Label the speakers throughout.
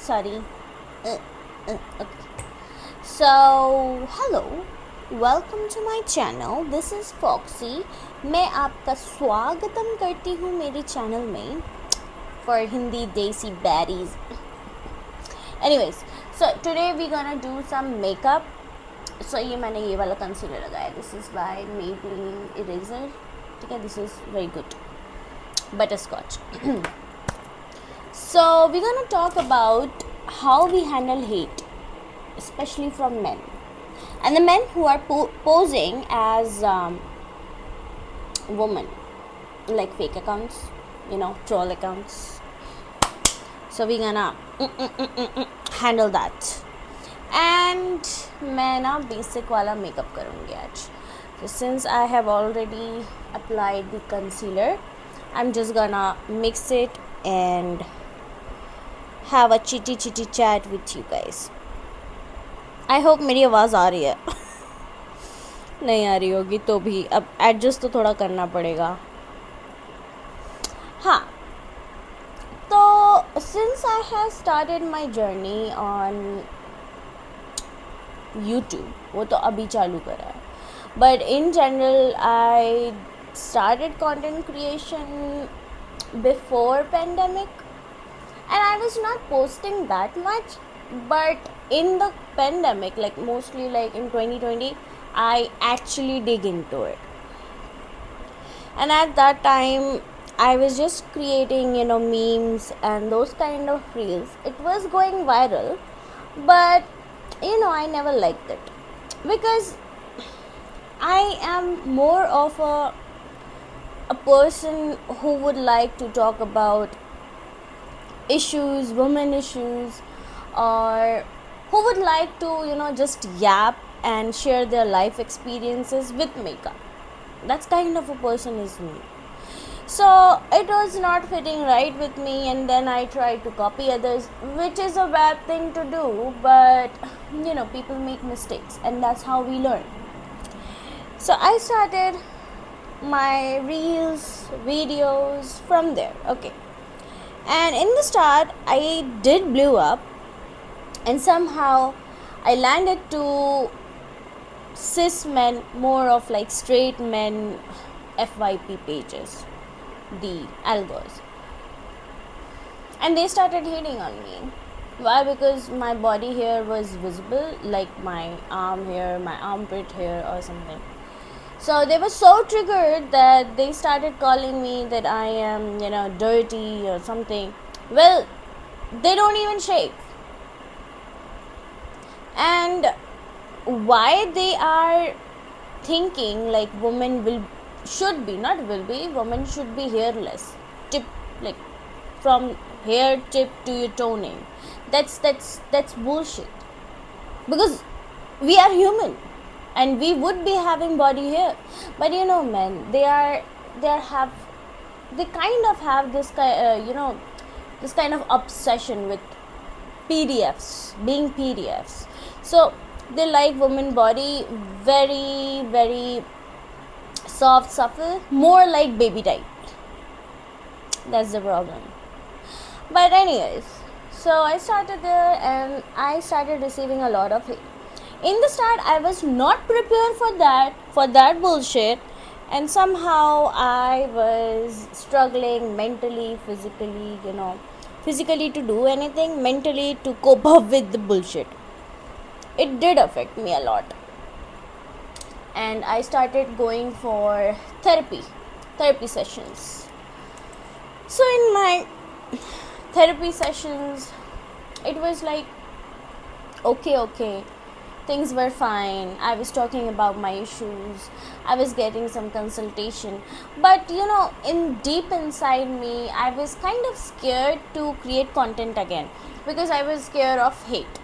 Speaker 1: Sorry. Okay. So, hello, welcome to my channel. This is Foxy. मैं आपका स्वागतम करती हूँ मेरे चैनल में for Hindi desi berries. Anyways, so today we gonna do some makeup. So ये मैंने ये वाला कंसीलर लगाया. This is by Maybelline eraser. ठीक है, this is very good. Butterscotch. So we're gonna talk about how we handle hate, especially from men, and the men who are posing as women, like fake accounts, troll accounts. So we're gonna handle that. And मैं ना basic वाला makeup करूँगी आज. So since I have already applied the concealer, I'm just gonna mix it and have a chitty chat with you guys. I hope मेरी आवाज़ आ रही है. नहीं आ रही होगी तो भी अब एडजस्ट तो थोड़ा करना पड़ेगा. हाँ, तो since I have started my journey on YouTube, वो तो अभी चालू करा है, but in general I started content creation before pandemic. And I was not posting that much, but in the pandemic, like mostly like in 2020, I actually dig into it. And at that time, I was just creating, memes and those kind of reels. It was going viral, but I never liked it because I am more of a person who would like to talk about issues, women issues, or who would like to just yap and share their life experiences with makeup. That's kind of a person is me. So it was not fitting right with me, and then I tried to copy others, which is a bad thing to do, but people make mistakes and that's how we learn. So I started my reels, videos from there. Okay. And in the start, I did blew up, and somehow I landed to cis men, more of like straight men FYP pages, the algos, and they started hating on me. Why? Because my body hair was visible, like my arm hair, my armpit hair or something. So they were so triggered that they started calling me that I am, dirty or something. Well, they don't even shave. And why they are thinking like women should be hairless, tip, like from hair tip to your toenail. That's bullshit. Because we are human. And we would be having body hair, but men, they kind of have this this kind of obsession with being PDFs. So they like woman body very, very soft, supple, more like baby type. That's the problem. But anyways, so I started there and I started receiving a lot of hate. In the start, I was not prepared for that bullshit, and somehow I was struggling mentally, physically to do anything, mentally to cope up with the bullshit. It did affect me a lot, and I started going for therapy sessions. So in my therapy sessions, it was like okay, things were fine. I was talking about my issues. I was getting some consultation. But in deep inside me, I was kind of scared to create content again because I was scared of hate.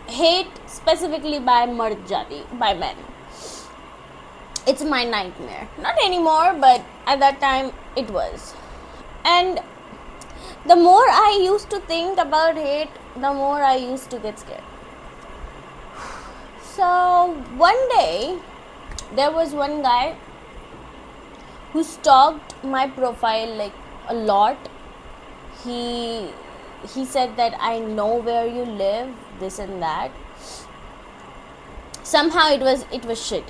Speaker 1: Hate specifically by mard jati, by men. It's my nightmare. Not anymore, but at that time it was. And the more I used to think about hate, the more I used to get scared. So one day, there was one guy who stalked my profile like a lot. He he said that I know where you live, this and that. Somehow it was shit.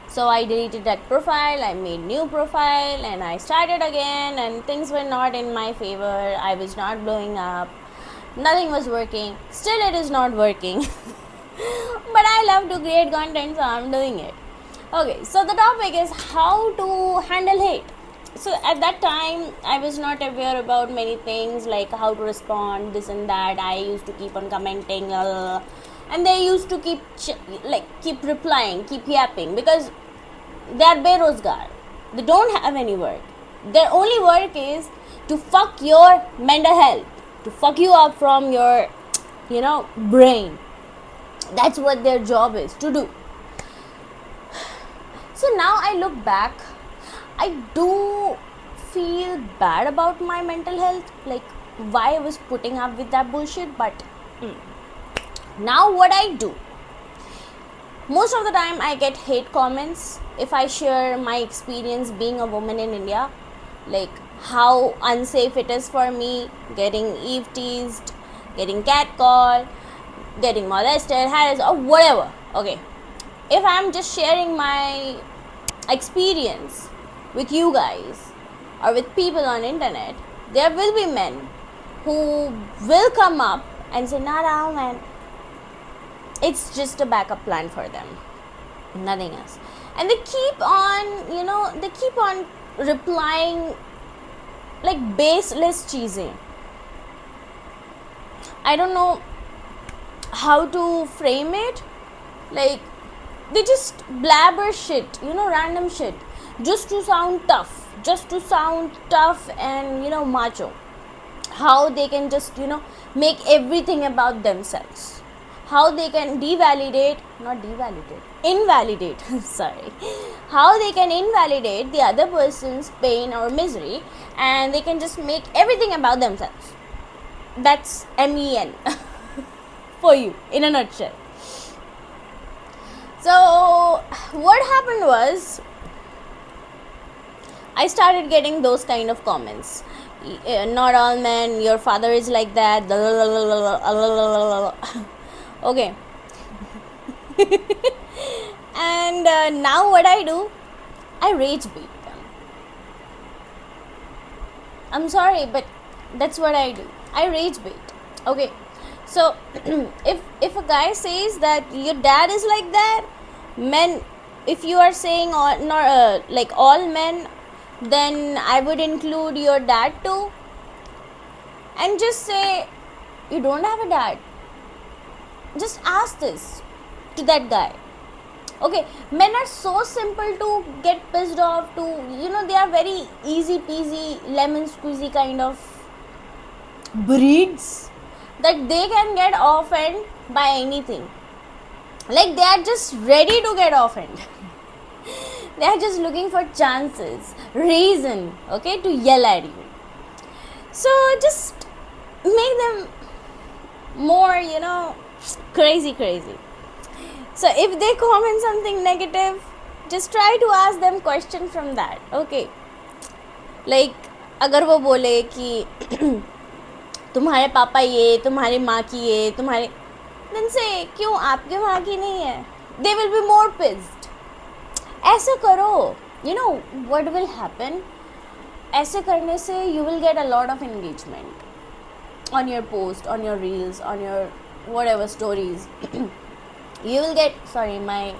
Speaker 1: So I deleted that profile, I made new profile, and I started again, and things were not in my favor. I was not blowing up, nothing was working. Still it is not working. But I love to create content, so I'm doing it. Okay, so the topic is how to handle hate. So at that time I was not aware about many things, like how to respond, this and that. I used to keep on commenting, and they used to keep replying, keep yapping, because they are berozgar. They don't have any work. Their only work is to fuck your mental health, to fuck you up from your, brain. That's what their job is to do. So now I look back, I do feel bad about my mental health, like why I was putting up with that bullshit. But now what I do, most of the time I get hate comments if I share my experience being a woman in India, like how unsafe it is for me, getting eve teased, getting catcalled, getting molested, harassed, or whatever. Okay, if I'm just sharing my experience with you guys or with people on internet, there will be men who will come up and say, nah, man, it's just a backup plan for them, nothing else. And they keep on replying like baseless cheesy. I don't know how to frame it. Like, they just blabber shit, random shit, just to sound tough and macho. How they can just make everything about themselves, how they can invalidate sorry, how they can invalidate the other person's pain or misery, and they can just make everything about themselves. That's MEN for you in a nutshell. So what happened was, I started getting those kind of comments. Not all men, your father is like that. Okay. And now what I do, I rage bait them. I'm sorry, but that's what I do. I rage bait. Okay. So if a guy says that your dad is like that, men, if you are saying all men, then I would include your dad too, and just say you don't have a dad. Just ask this to that guy. Okay, men are so simple to get pissed off to, they are very easy peasy, lemon squeezy kind of breeds, that they can get offended by anything. Like, they are just ready to get offended. They are just looking for chances, reason, okay, to yell at you. So just make them more, crazy. So if they comment something negative, just try to ask them question from that. Okay, like अगर वो बोले कि तुम्हारे पापा ये, तुम्हारी माँ की ये, तुम्हारे, then say क्यों आपके माँ की नहीं है? They will be more pissed. ऐसा करो, what will happen? ऐसे करने से you will get a lot of engagement on your post, on your reels, on your whatever stories. You will get, sorry, my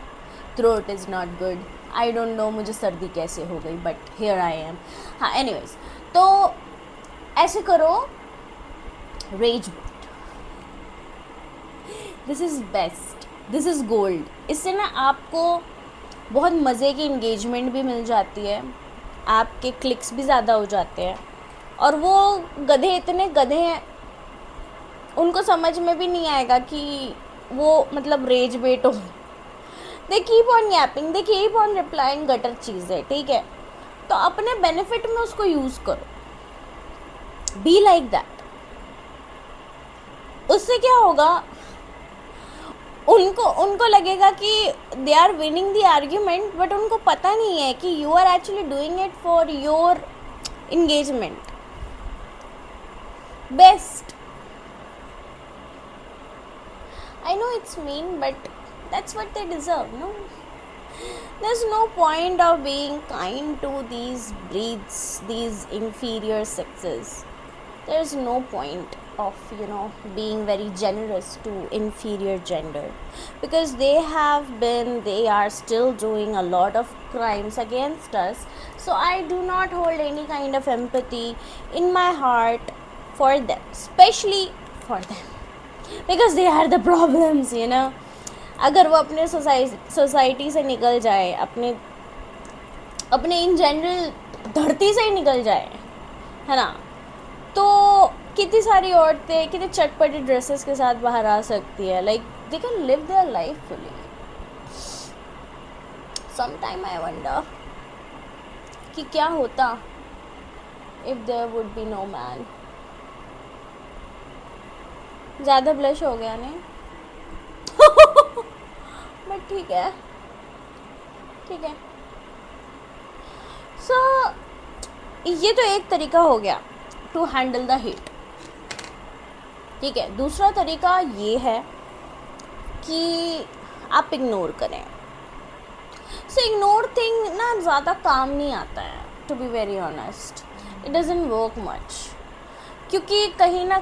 Speaker 1: throat is not good. I don't know मुझे सर्दी कैसे हो गई, but here I am. हाँ, anyways, तो ऐसे करो, rage bait. This is best. This is gold. इससे ना आपको बहुत मज़े की इंगेजमेंट भी मिल जाती है, आपके क्लिक्स भी ज़्यादा हो जाते हैं, और वो गधे इतने गधे हैं, उनको समझ में भी नहीं आएगा कि वो मतलब रेज बेट हो. दे keep on Yaping, they keep on replying gutter चीज़ें, ठीक है. तो अपने बेनिफिट में उसको यूज़ करो. Be like that. उससे क्या होगा, उनको लगेगा कि they are winning the argument, but उनको पता नहीं है कि you are actually doing it for your engagement. best. I know it's mean, but that's what they deserve, no? There's no point of being kind to these breeds, these inferior sexes. There's no point of, being very generous to inferior gender, because they are still doing a lot of crimes against us. So I do not hold any kind of empathy in my heart for them, especially for them, because they are the problems. अगर वो अपने society से निकल जाए, अपने in general धरती से ही निकल जाए, है ना, तो कितनी सारी औरतें कितने चटपटी ड्रेसेस के साथ बाहर आ सकती है. Like they can live their life fully. Sometime I wonder कि क्या होता if there would be no man. ज़्यादा ब्लश हो गया नहीं. बट ठीक है. सो ये तो एक तरीका हो गया टू हैंडल द हीट. ठीक है, दूसरा तरीका ये है कि आप इग्नोर करें. सो इग्नोर थिंग ना ज़्यादा काम नहीं आता है, to be very honest. It doesn't work much, क्योंकि कहीं ना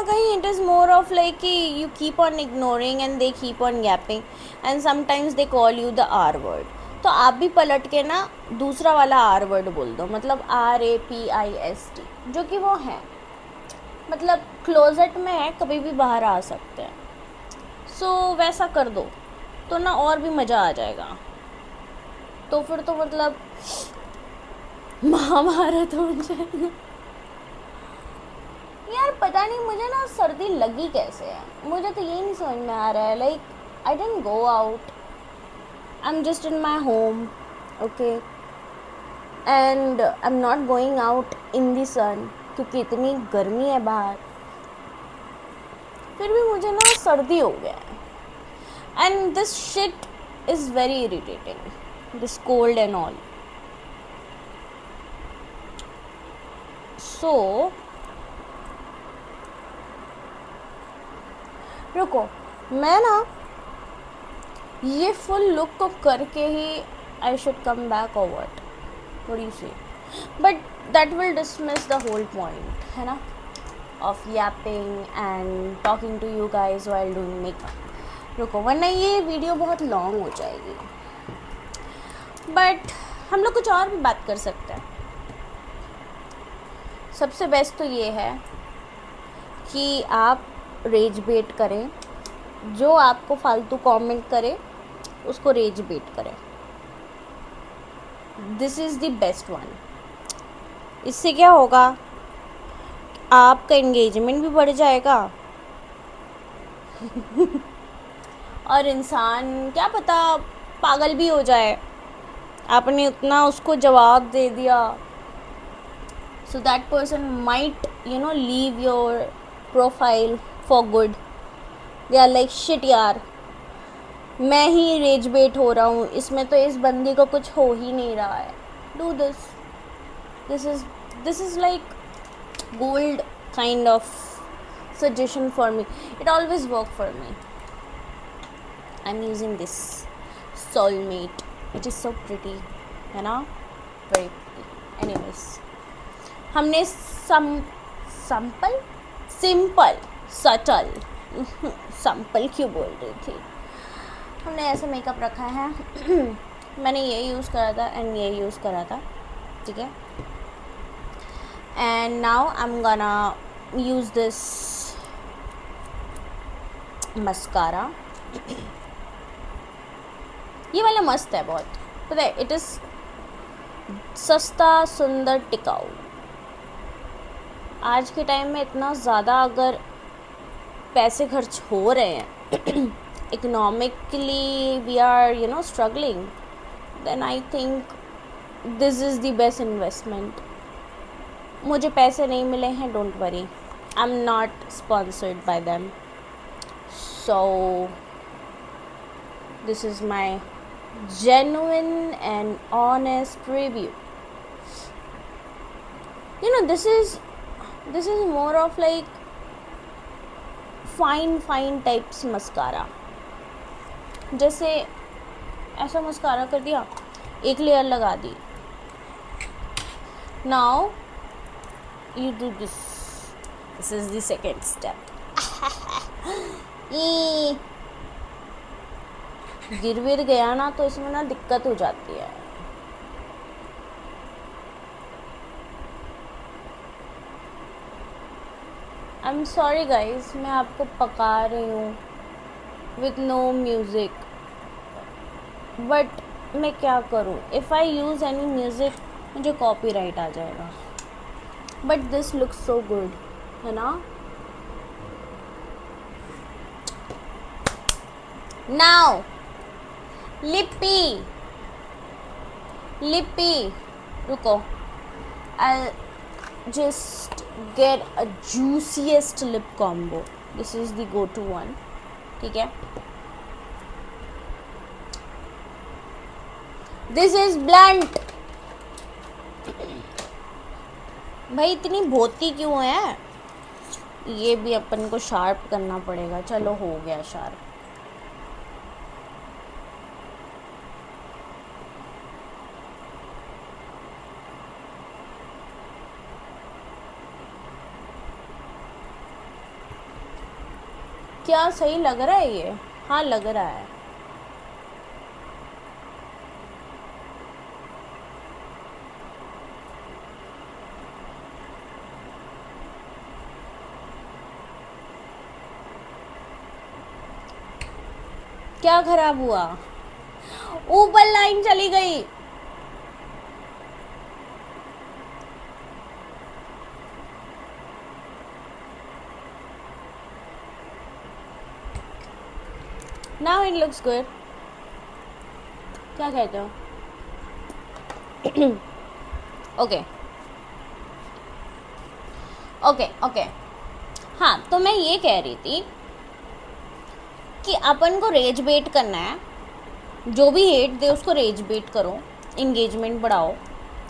Speaker 1: कहीं it is more of like कि you keep on ignoring and they keep on gaping and sometimes they call you the R word. तो आप भी पलट के ना दूसरा वाला आर वर्ड बोल दो, मतलब RAPIST, जो कि वो है, मतलब क्लोजेट में है, कभी भी बाहर आ सकते हैं. सो वैसा कर दो तो ना और भी मज़ा आ जाएगा. तो फिर तो मतलब महाभारत हो जाएगा. यार पता नहीं मुझे ना सर्दी लगी कैसे है, मुझे तो ये नहीं समझ में आ रहा है. Like I didn't go out, I am just in my home, okay, and I am not going out in the sun, क्योंकि इतनी गर्मी है बाहर. फिर भी मुझे ना सर्दी हो गया है. And this shit is very irritating, this cold and all. So रुको, मैं ना ये फुल लुक को करके ही आई शुड कम बैक और what you say. But that will dismiss the whole point, है ना, of yapping and talking to you guys while doing makeup. रुको, वरना ये वीडियो बहुत लॉन्ग हो जाएगी. बट हम लोग कुछ और भी बात कर सकते हैं. सबसे बेस्ट तो ये है कि आप रेज बेट करें. जो आपको फालतू कमेंट करे उसको रेज बेट करें. This is the best one. इससे क्या होगा, आपका एंगेजमेंट भी बढ़ जाएगा और इंसान क्या पता पागल भी हो जाए, आपने उतना उसको जवाब दे दिया. So that person might leave your profile for good. They are like shit यार, मैं ही रेज बेट हो रहा हूँ, इसमें तो इस बंदी को कुछ हो ही नहीं रहा है. Do this is like gold kind of suggestion for me. It always work for me. I'm using this Soulmate, which is so pretty, है ना, very pretty. Anyways, हमने सिंपल सटल सिंपल क्यों बोल रही थी, हमने ऐसे मेकअप रखा है. मैंने ये यूज़ करा था एंड ये यूज़ करा था, ठीक है. And now I'm gonna use this mascara. ये वाला मस्त है बहुत, पता है. इट इज़ सस्ता, सुंदर, टिकाऊ. आज के टाइम में इतना ज़्यादा अगर पैसे खर्च हो रहे हैं, economically we are struggling, then I think this is the best investment. मुझे पैसे नहीं मिले हैं, don't worry, I am not sponsored by them. So this is my genuine and honest review. this is more of like fine types mascara. जैसे ऐसा mascara कर दिया, एक लेयर लगा दी. Now you do this. This is the second step. गिर विर गया ना तो इसमें ना दिक्कत हो जाती है. I'm sorry guys, मैं आपको पका रही हूँ with no music. बट मैं क्या करूँ, if I use any music मुझे कॉपीराइट आ जाएगा. But this looks so good, है ना. नाउ लिपी रुको, I just get a juiciest lip combo. This is the go to one. ठीक है, दिस इज ब्लंट. भाई इतनी भोती क्यों है. ये भी अपन को शार्प करना पड़ेगा. चलो हो गया शार्प. क्या सही लग रहा है ये. हाँ लग रहा है. क्या खराब हुआ. ऊपर लाइन चली गई. Now it looks good. क्या कहते हो. Okay okay okay. हाँ तो मैं ये कह रही थी कि अपन को रेज बेट करना है. जो भी हेट दे उसको रेज बेट करो, इंगेजमेंट बढ़ाओ.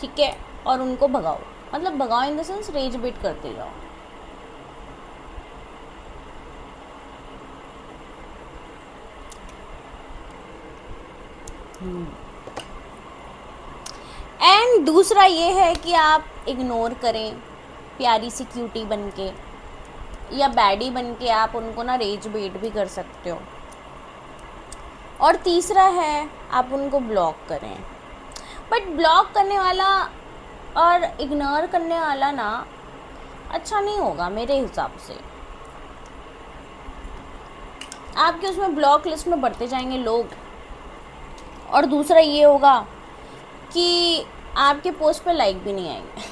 Speaker 1: ठीक है, और उनको भगाओ. मतलब भगाओ इन द सेंस रेज बेट करते जाओ. एंड दूसरा ये है कि आप इग्नोर करें प्यारी सी क्यूटी बन के, या बैडी बन के आप उनको ना रेज बेट भी कर सकते हो. और तीसरा है आप उनको ब्लॉक करें. बट ब्लॉक करने वाला और इग्नोर करने वाला ना अच्छा नहीं होगा मेरे हिसाब से. आपके उसमें ब्लॉक लिस्ट में बढ़ते जाएंगे लोग. और दूसरा ये होगा कि आपके पोस्ट पे लाइक भी नहीं आएंगे.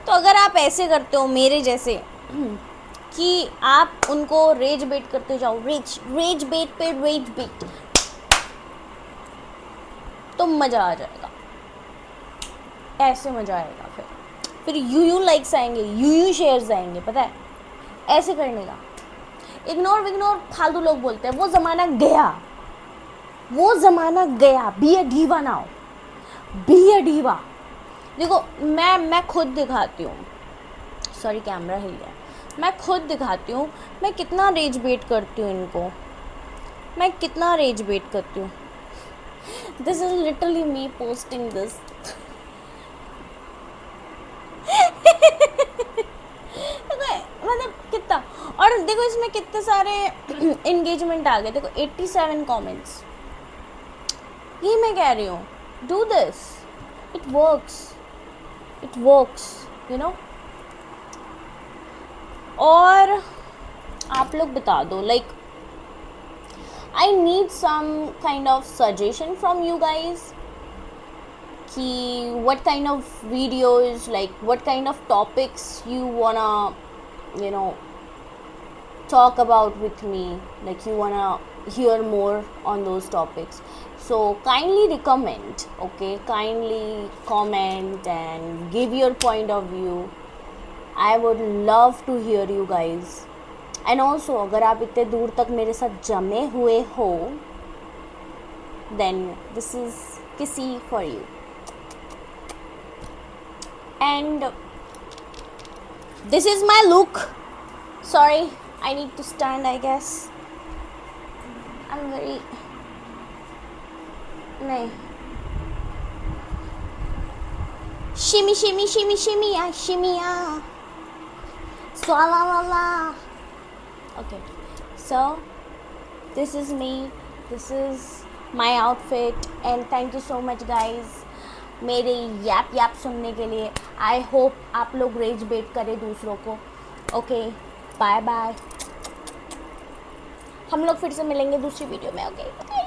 Speaker 1: तो अगर आप ऐसे करते हो मेरे जैसे कि आप उनको रेज बेट करते जाओ, रेज बेट पे रेज बेट, तो मज़ा आ जाएगा. ऐसे मज़ा आएगा. फिर यू लाइक्स आएंगे, यू शेयर्स आएंगे. पता है ऐसे करने का. इग्नोर विग्नोर फालतू लोग बोलते हैं. वो ज़माना गया. Be a diva now. Be a diva. देखो मैं खुद दिखाती हूँ. सॉरी कैमरा हिल गया. मैं खुद दिखाती हूँ मैं कितना रेज बेट करती हूँ इनको. मैं कितना रेज बेट करती हूँ. This is literally me posting this. मतलब कितना. और देखो इसमें कितने सारे एंगेजमेंट आ गए. देखो 87 कमेंट्स. ये मैं कह रही हूँ do this. It works you know. और आप लोग बता दो, like I need some kind of suggestion from you guys कि what kind of videos, like what kind of topics you wanna talk about with me, like you wanna hear more on those topics. So kindly recommend, okay, kindly comment and give your point of view. I would love to hear you guys. And also अगर आप इतने दूर तक मेरे साथ जमे हुए हो, then this is kissy for you. and this is my look. Sorry, I need to stand, I guess. I'm very nahi. Shimmy shimmy shimmy shimmy ya shimmy ya swala la la. Okay, so this is me, this is my outfit, and thank you so much guys मेरे याप याप सुनने के लिए. I hope आप लोग raise बेट करें दूसरों को. Okay, bye bye. हम लोग फिर से मिलेंगे दूसरी वीडियो में. ओके.